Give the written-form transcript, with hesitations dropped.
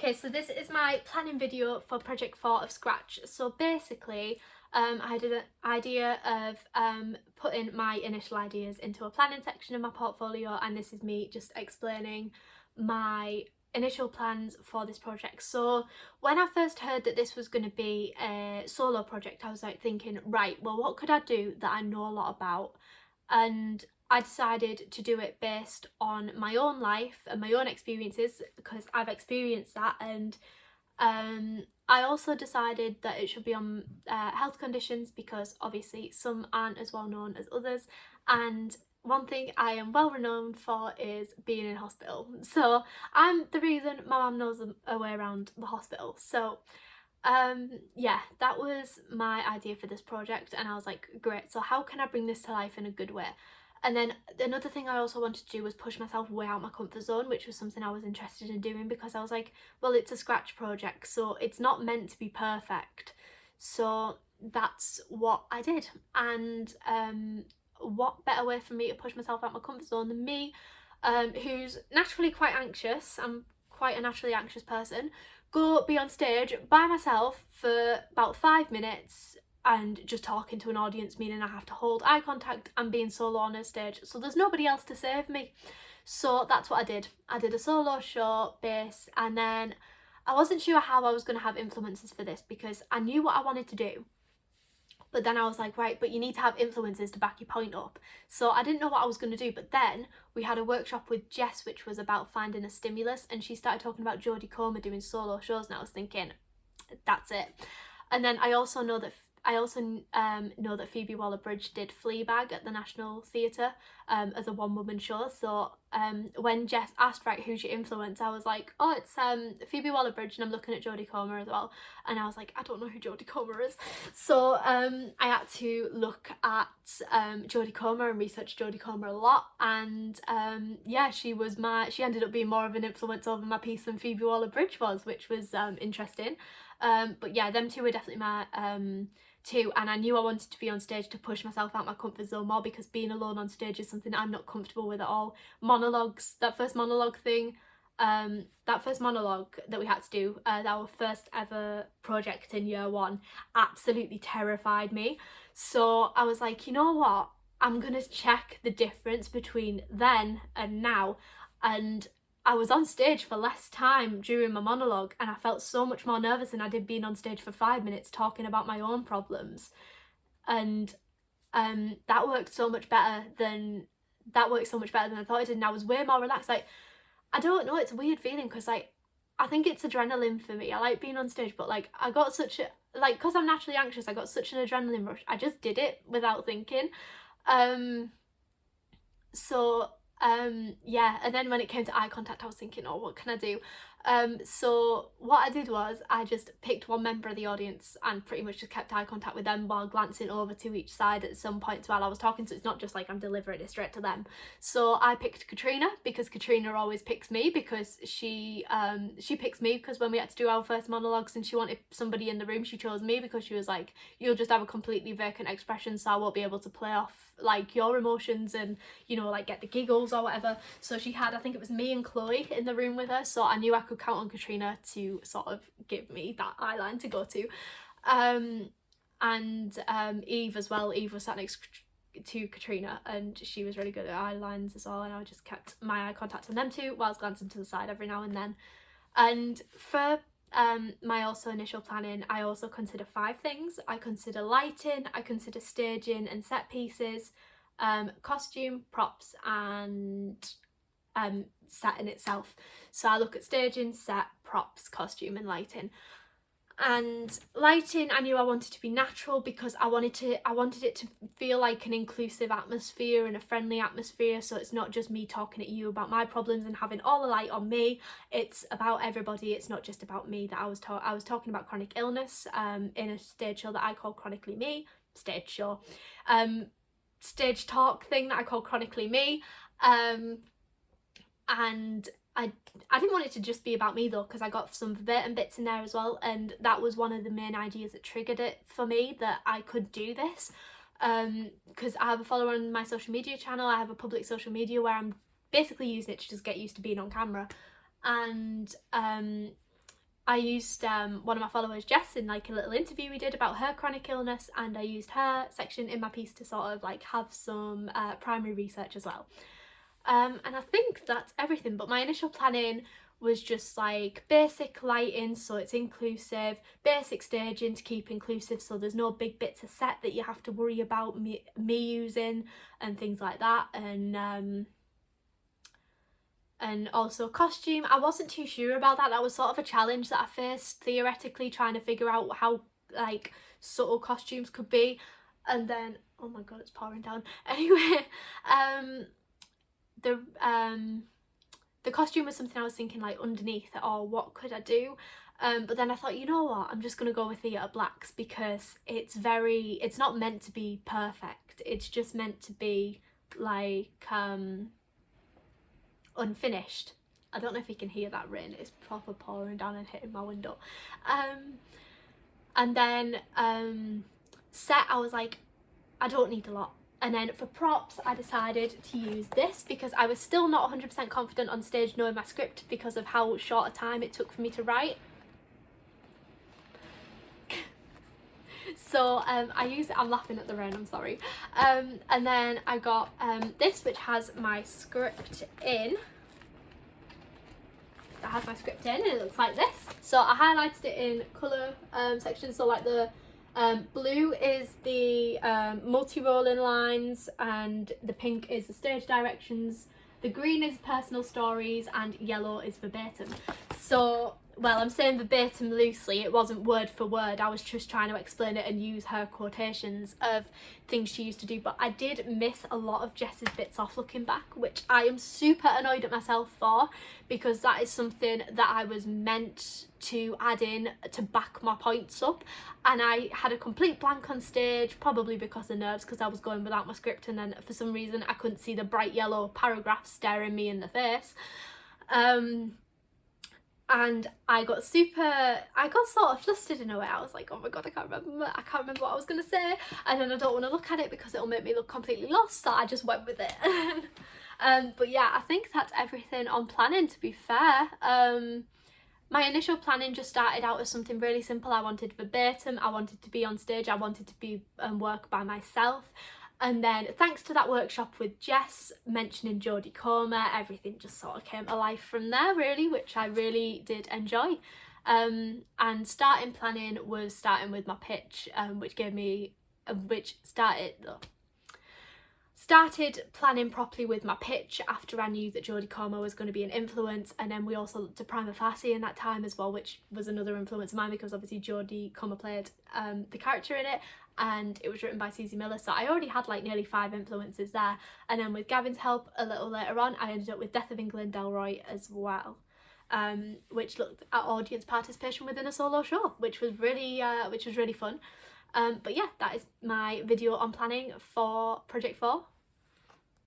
Okay, so this is my planning video for Project 4 of Scratch. So basically, I had an idea of putting my initial ideas into a planning section of my portfolio, and this is me just explaining my initial plans for this project. So when I first heard that this was going to be a solo project, I was like thinking, right, well, what could I do that I know a lot about? And I decided to do it based on my own life and my own experiences because I've experienced that, and I also decided that it should be on health conditions because obviously some aren't as well known as others, and one thing I am well renowned for is being in hospital. So I'm the reason my mum knows a way around the hospital. So yeah, that was my idea for this project, and I was like, great, so how can I bring this to life in a good way? And then another thing I also wanted to do was push myself way out my comfort zone, which was something I was interested in doing because I was like, well, it's a Scratch project, so it's not meant to be perfect. So that's what I did. And what better way for me to push myself out my comfort zone than me, who's naturally quite anxious. I'm quite a naturally anxious person. Go be on stage by myself for about 5 minutes and just talking to an audience, meaning I have to hold eye contact and being solo on a stage, so there's nobody else to save me. So that's what I did. I did a solo show bass, and then I wasn't sure how I was going to have influences for this because I knew what I wanted to do, but then I was like, right, but you need to have influences to back your point up. So I didn't know what I was going to do, but then we had a workshop with Jess which was about finding a stimulus, and she started talking about Jodie Comer doing solo shows, and I was thinking, that's it. And then I also know that Phoebe Waller-Bridge did Fleabag at the National Theatre as a one-woman show. So when Jess asked, right, who's your influence, I was like, oh, it's Phoebe Waller-Bridge, and I'm looking at Jodie Comer as well. And I was like, I don't know who Jodie Comer is. So I had to look at Jodie Comer and research Jodie Comer a lot. And yeah, she ended up being more of an influence over my piece than Phoebe Waller-Bridge was, which was interesting. But yeah, them two were definitely my two, and I knew I wanted to be on stage to push myself out my comfort zone more because being alone on stage is something I'm not comfortable with at all. Monologues, that first monologue that we had to do, our first ever project in year one, absolutely terrified me. So I was like, you know what, I'm gonna check the difference between then and now. And I was on stage for less time during my monologue, and I felt so much more nervous than I did being on stage for 5 minutes talking about my own problems. And that worked so much better than I thought it did, and I was way more relaxed. Like, I don't know, it's a weird feeling because like I think it's adrenaline for me. I like being on stage, but like I got such a, like, because I'm naturally anxious, I got such an adrenaline rush. I just did it without thinking. So yeah, and then when it came to eye contact, I was thinking, oh, what can I do? So what I did was I just picked one member of the audience and pretty much just kept eye contact with them while glancing over to each side at some points while I was talking, so it's not just like I'm delivering it straight to them. So I picked Katrina because Katrina always picks me because she picks me because when we had to do our first monologues and she wanted somebody in the room, she chose me because she was like, you'll just have a completely vacant expression, so I won't be able to play off like your emotions and, you know, like get the giggles or whatever. So she had, I think it was me and Chloe in the room with her, so I knew I could count on Katrina to sort of give me that eye line to go to. And Eve as well. Eve was sat next to Katrina and she was really good at eye lines as well, and I just kept my eye contact on them too whilst glancing to the side every now and then. And for my also initial planning, I also consider 5 things. I consider lighting, I consider staging and set pieces, costume, props, and set in itself. So I look at staging, set, props, costume and lighting. And lighting, I knew I wanted to be natural because I wanted it to feel like an inclusive atmosphere and a friendly atmosphere, so it's not just me talking at you about my problems and having all the light on me, it's about everybody. It's not just about me. That I was talking about chronic illness in a stage show that I call Chronically Me, stage talk thing that I call Chronically Me. And I didn't want it to just be about me though, because I got some verbatim bits in there as well, and that was one of the main ideas that triggered it for me, that I could do this. Because I have a follower on my social media channel. I have a public social media where I'm basically using it to just get used to being on camera. And I used one of my followers, Jess, in like a little interview we did about her chronic illness, and I used her section in my piece to sort of like have some primary research as well. And I think that's everything, but my initial planning was just like basic lighting so it's inclusive, basic staging to keep inclusive so there's no big bits of set that you have to worry about me using and things like that, and also costume. I wasn't too sure about that. That was sort of a challenge that I faced theoretically, trying to figure out how like subtle costumes could be. And then, oh my god, it's pouring down. Anyway, the costume was something I was thinking like underneath it, or what could I do? But then I thought, you know what, I'm just gonna go with theatre blacks because it's not meant to be perfect. It's just meant to be like unfinished. I don't know if you can hear that rain, it's proper pouring down and hitting my window. And then set, I was like, I don't need a lot. And then for props, I decided to use this because I was still not 100% confident on stage knowing my script because of how short a time it took for me to write. So I'm laughing at the rain, I'm sorry. And then I got this, which has my script in. That has my script in, and it looks like this. So I highlighted it in colour section, so like the blue is the multi-rolling lines, and the pink is the stage directions, the green is personal stories, and yellow is verbatim. So, well, I'm saying verbatim loosely, it wasn't word for word, I was just trying to explain it and use her quotations of things she used to do, but I did miss a lot of Jess's bits off looking back, which I am super annoyed at myself for, because that is something that I was meant to add in to back my points up, and I had a complete blank on stage, probably because of nerves, because I was going without my script, and then for some reason I couldn't see the bright yellow paragraph staring me in the face. And I got sort of flustered in a way. I was like, oh my god, I can't remember what I was gonna say, and then I don't want to look at it because it'll make me look completely lost, so I just went with it. But yeah, I think that's everything on planning, to be fair. My initial planning just started out as something really simple. I wanted verbatim, I wanted to be on stage, I wanted to be work by myself. And then thanks to that workshop with Jess mentioning Jodie Comer, everything just sort of came to life from there really, which I really did enjoy. And starting planning was starting with my pitch, started planning properly with my pitch after I knew that Jodie Comer was going to be an influence, and then we also looked at Prima Facie in that time as well, which was another influence of mine because obviously Jodie Comer played the character in it, and it was written by Susie Miller, so I already had like nearly 5 influences there. And then with Gavin's help a little later on, I ended up with Death of England Delroy as well, which looked at audience participation within a solo show, which was really fun. But yeah, that is my video on planning for Project 4.